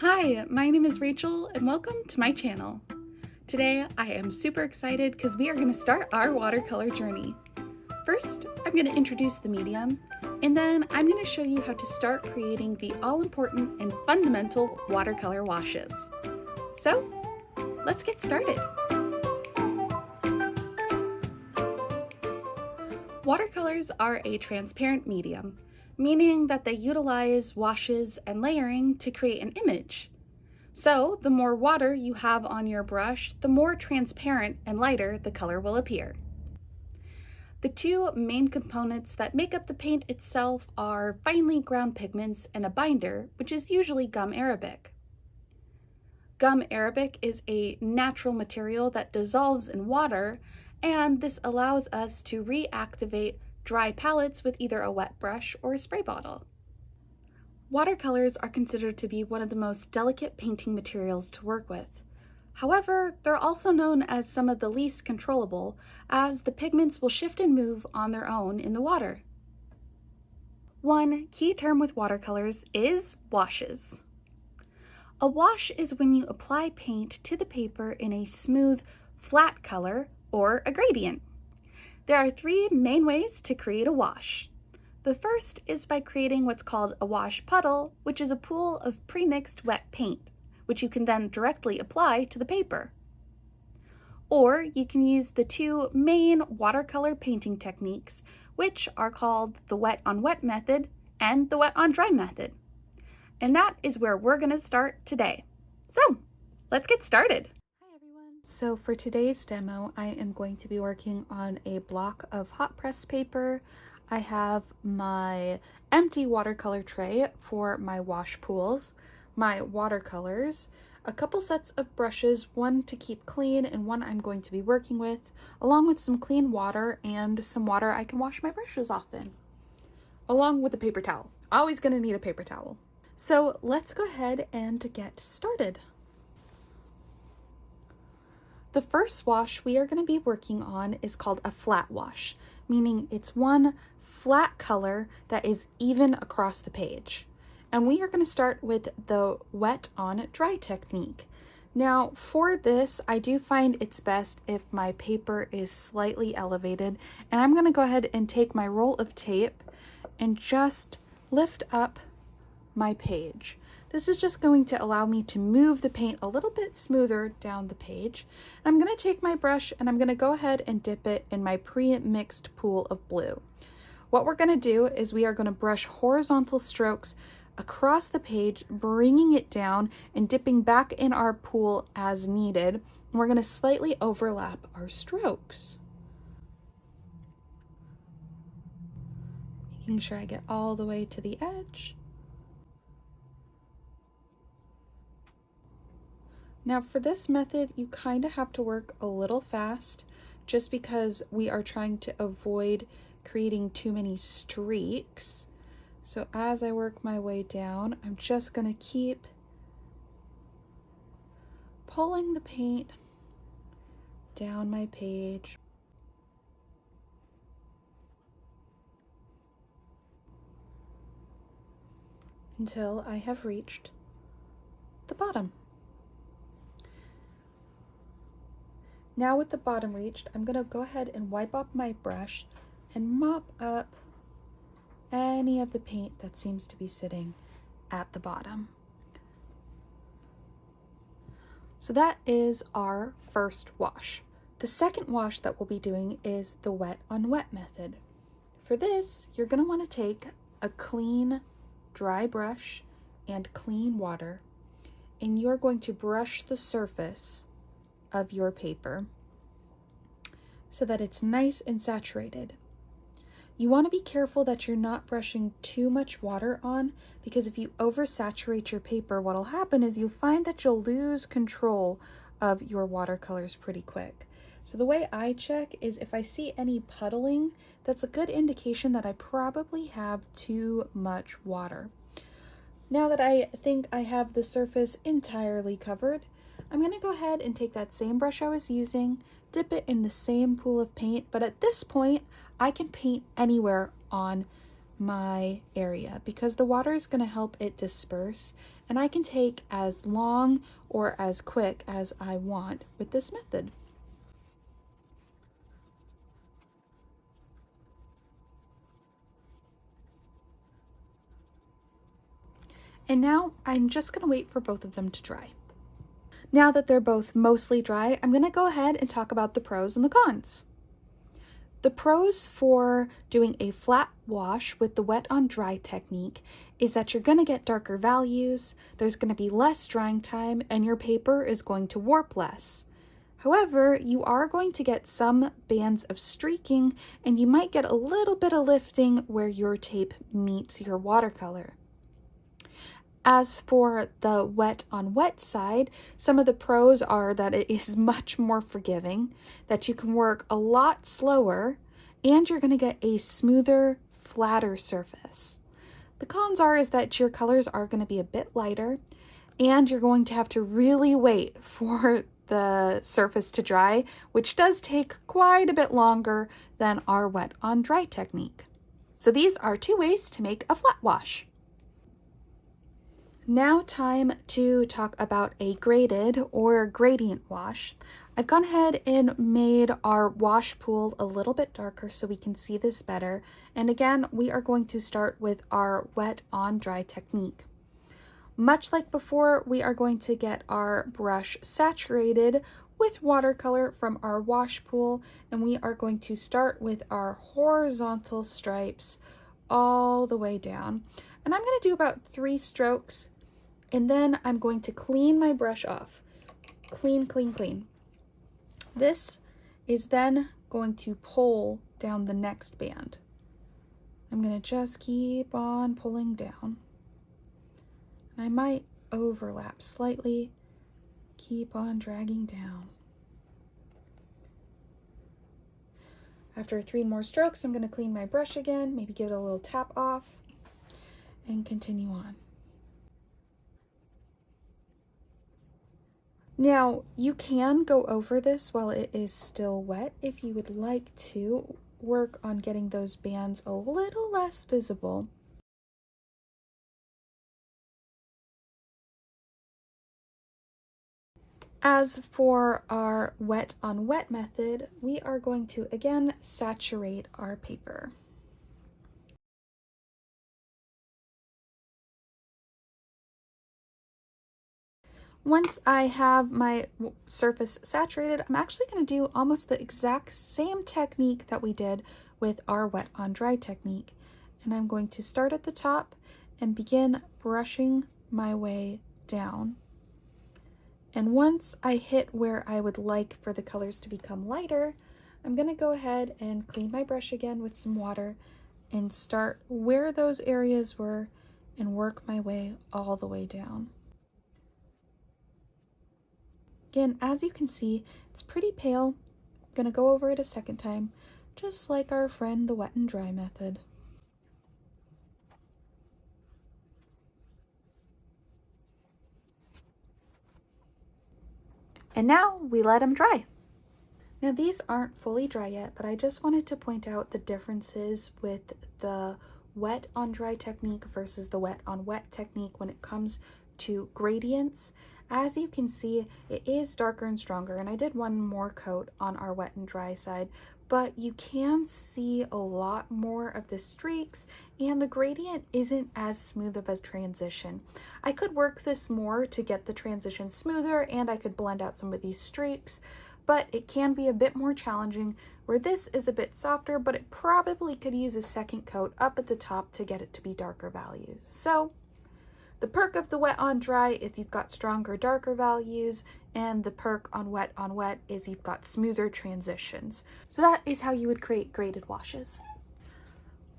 Hi, my name is Rachel and welcome to my channel. Today I am super excited because we are going to start our watercolor journey. First, I'm going to introduce the medium, and then I'm going to show you how to start creating the all-important and fundamental watercolor washes. So, let's get started. Watercolors are a transparent medium, meaning that they utilize washes and layering to create an image. So, the more water you have on your brush, the more transparent and lighter the color will appear. The two main components that make up the paint itself are finely ground pigments and a binder, which is usually gum arabic. Gum arabic is a natural material that dissolves in water, and this allows us to reactivate dry palettes with either a wet brush or a spray bottle. Watercolors are considered to be one of the most delicate painting materials to work with. However, they're also known as some of the least controllable, as the pigments will shift and move on their own in the water. One key term with watercolors is washes. A wash is when you apply paint to the paper in a smooth, flat color or a gradient. There are three main ways to create a wash. The first is by creating what's called a wash puddle, which is a pool of pre-mixed wet paint, which you can then directly apply to the paper. Or you can use the two main watercolor painting techniques, which are called the wet on wet method and the wet on dry method. And that is where we're going to start today. So, let's get started. So for today's demo, I am going to be working on a block of hot press paper. I have my empty watercolor tray for my wash pools, my watercolors, a couple sets of brushes, one to keep clean and one I'm going to be working with, along with some clean water and some water I can wash my brushes off in, along with a paper towel. Always going to need a paper towel. So let's go ahead and get started. The first wash we are going to be working on is called a flat wash, meaning it's one flat color that is even across the page. And we are going to start with the wet on dry technique. Now for this, I do find it's best if my paper is slightly elevated, and I'm going to go ahead and take my roll of tape and just lift up my page. This is just going to allow me to move the paint a little bit smoother down the page. I'm going to take my brush and I'm going to go ahead and dip it in my pre-mixed pool of blue. What we're going to do is we are going to brush horizontal strokes across the page, bringing it down and dipping back in our pool as needed. And we're going to slightly overlap our strokes. Making sure I get all the way to the edge. Now for this method, you kind of have to work a little fast just because we are trying to avoid creating too many streaks. So as I work my way down, I'm just going to keep pulling the paint down my page until I have reached the bottom. Now with the bottom reached, I'm going to go ahead and wipe off my brush and mop up any of the paint that seems to be sitting at the bottom. So that is our first wash. The second wash that we'll be doing is the wet on wet method. For this, you're going to want to take a clean, dry brush and clean water, and you're going to brush the surface of your paper so that it's nice and saturated. You want to be careful that you're not brushing too much water on, because if you oversaturate your paper, what'll happen is you'll find that you'll lose control of your watercolors pretty quick. So the way I check is if I see any puddling, that's a good indication that I probably have too much water. Now that I think I have the surface entirely covered, I'm going to go ahead and take that same brush I was using, dip it in the same pool of paint, but at this point, I can paint anywhere on my area because the water is going to help it disperse and I can take as long or as quick as I want with this method. And now I'm just going to wait for both of them to dry. Now that they're both mostly dry, I'm going to go ahead and talk about the pros and the cons. The pros for doing a flat wash with the wet on dry technique is that you're going to get darker values, there's going to be less drying time, and your paper is going to warp less. However, you are going to get some bands of streaking, and you might get a little bit of lifting where your tape meets your watercolor. As for the wet on wet side, some of the pros are that it is much more forgiving, that you can work a lot slower, and you're going to get a smoother, flatter surface. The cons is that your colors are going to be a bit lighter, and you're going to have to really wait for the surface to dry, which does take quite a bit longer than our wet on dry technique. So these are two ways to make a flat wash. Now time to talk about a graded or gradient wash. I've gone ahead and made our wash pool a little bit darker so we can see this better. And again, we are going to start with our wet on dry technique. Much like before, we are going to get our brush saturated with watercolor from our wash pool, and we are going to start with our horizontal stripes all the way down. And I'm going to do about 3 strokes. And then I'm going to clean my brush off. Clean, clean, clean. This is then going to pull down the next band. I'm going to just keep on pulling down. And I might overlap slightly. Keep on dragging down. After 3 more strokes, I'm going to clean my brush again, maybe give it a little tap off, and continue on. Now, you can go over this while it is still wet if you would like to work on getting those bands a little less visible. As for our wet on wet method, we are going to again saturate our paper. Once I have my surface saturated, I'm actually going to do almost the exact same technique that we did with our wet on dry technique. And I'm going to start at the top and begin brushing my way down. And once I hit where I would like for the colors to become lighter, I'm going to go ahead and clean my brush again with some water and start where those areas were and work my way all the way down. Again, as you can see, it's pretty pale. I'm going to go over it a second time, just like our friend the wet and dry method. And now we let them dry. Now these aren't fully dry yet, but I just wanted to point out the differences with the wet on dry technique versus the wet on wet technique when it comes to gradients. As you can see, it is darker and stronger, and I did one more coat on our wet and dry side, but you can see a lot more of the streaks, and the gradient isn't as smooth of a transition. I could work this more to get the transition smoother, and I could blend out some of these streaks, but it can be a bit more challenging where this is a bit softer, but it probably could use a second coat up at the top to get it to be darker values. So the perk of the wet on dry is you've got stronger, darker values, and the perk on wet is you've got smoother transitions. So that is how you would create graded washes.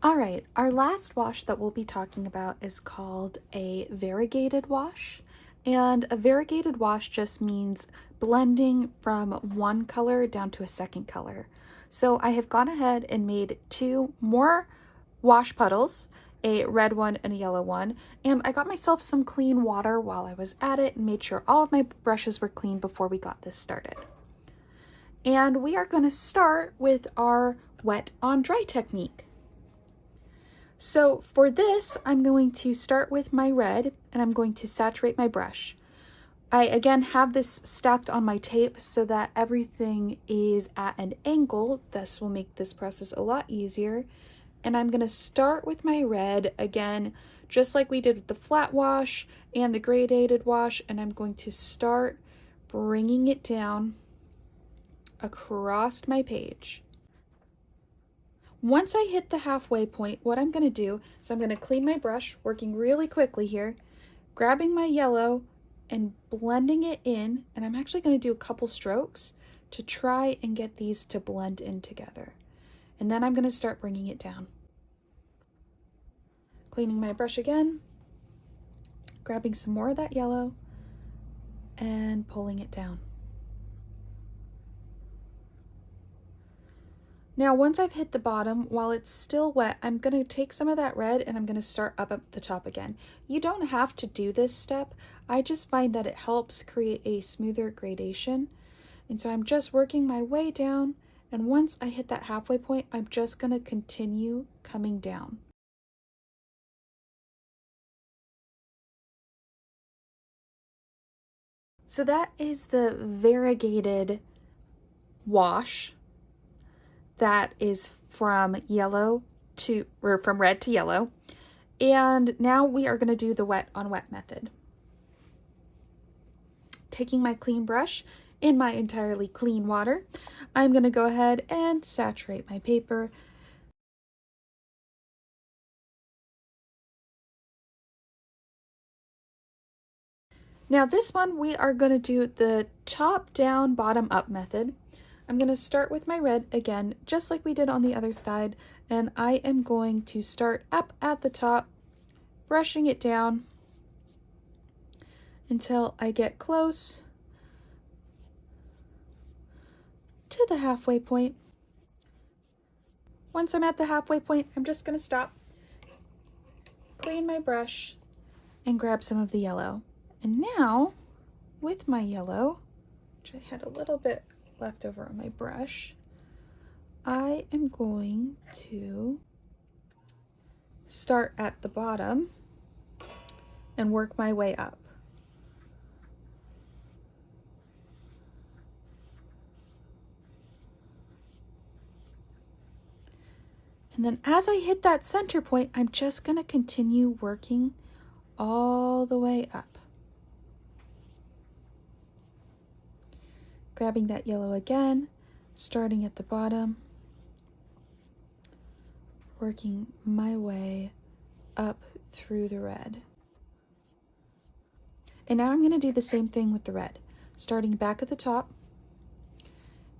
All right, our last wash that we'll be talking about is called a variegated wash. And a variegated wash just means blending from one color down to a second color. So I have gone ahead and made 2 more wash puddles, a red one and a yellow one, and I got myself some clean water while I was at it and made sure all of my brushes were clean before we got this started. And we are going to start with our wet on dry technique. So for this, I'm going to start with my red and I'm going to saturate my brush. I again have this stacked on my tape so that everything is at an angle. This will make this process a lot easier. And I'm going to start with my red again, just like we did with the flat wash and the gradated wash, and I'm going to start bringing it down across my page. Once I hit the halfway point, what I'm going to do is I'm going to clean my brush, working really quickly here, grabbing my yellow and blending it in, and I'm actually going to do a couple strokes to try and get these to blend in together. And then I'm going to start bringing it down. Cleaning my brush again, grabbing some more of that yellow and pulling it down. Now, once I've hit the bottom, while it's still wet, I'm going to take some of that red and I'm going to start up at the top again. You don't have to do this step. I just find that it helps create a smoother gradation. And so I'm just working my way down. And once I hit that halfway point, I'm just going to continue coming down. So that is the variegated wash. That is from from red to yellow. And now we are going to do the wet on wet method. Taking my clean brush in my entirely clean water, I'm going to go ahead and saturate my paper. Now this one, we are going to do the top down, bottom up method. I'm going to start with my red again, just like we did on the other side, and I am going to start up at the top, brushing it down until I get close to the halfway point. Once I'm at the halfway point, I'm just going to stop, clean my brush, and grab some of the yellow. And now, with my yellow, which I had a little bit left over on my brush, I am going to start at the bottom and work my way up. And then as I hit that center point, I'm just going to continue working all the way up. Grabbing that yellow again, starting at the bottom, working my way up through the red. And now I'm going to do the same thing with the red, starting back at the top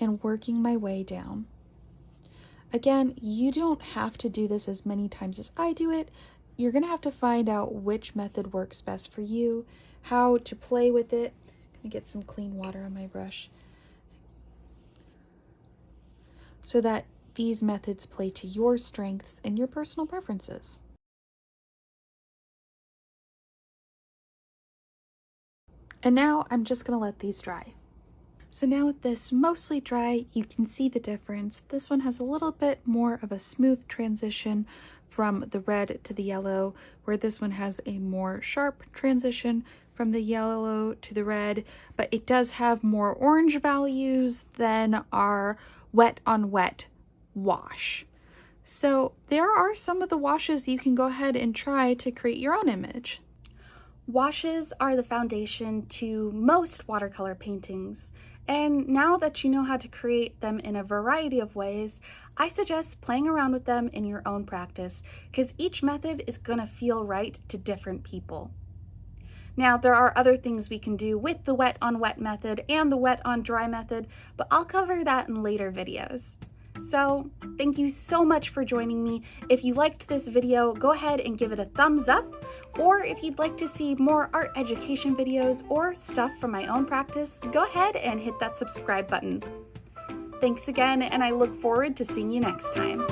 and working my way down. Again, you don't have to do this as many times as I do it. You're going to have to find out which method works best for you, how to play with it. I'm going to get some clean water on my brush so that these methods play to your strengths and your personal preferences. And now I'm just going to let these dry. So now with this mostly dry, you can see the difference. This one has a little bit more of a smooth transition from the red to the yellow, where this one has a more sharp transition from the yellow to the red, but it does have more orange values than our wet on wet wash. So there are some of the washes you can go ahead and try to create your own image. Washes are the foundation to most watercolor paintings, and now that you know how to create them in a variety of ways, I suggest playing around with them in your own practice, because each method is going to feel right to different people. Now, there are other things we can do with the wet on wet method and the wet on dry method, but I'll cover that in later videos. So thank you so much for joining me. If you liked this video, go ahead and give it a thumbs up. Or if you'd like to see more art education videos or stuff from my own practice, go ahead and hit that subscribe button. Thanks again, and I look forward to seeing you next time.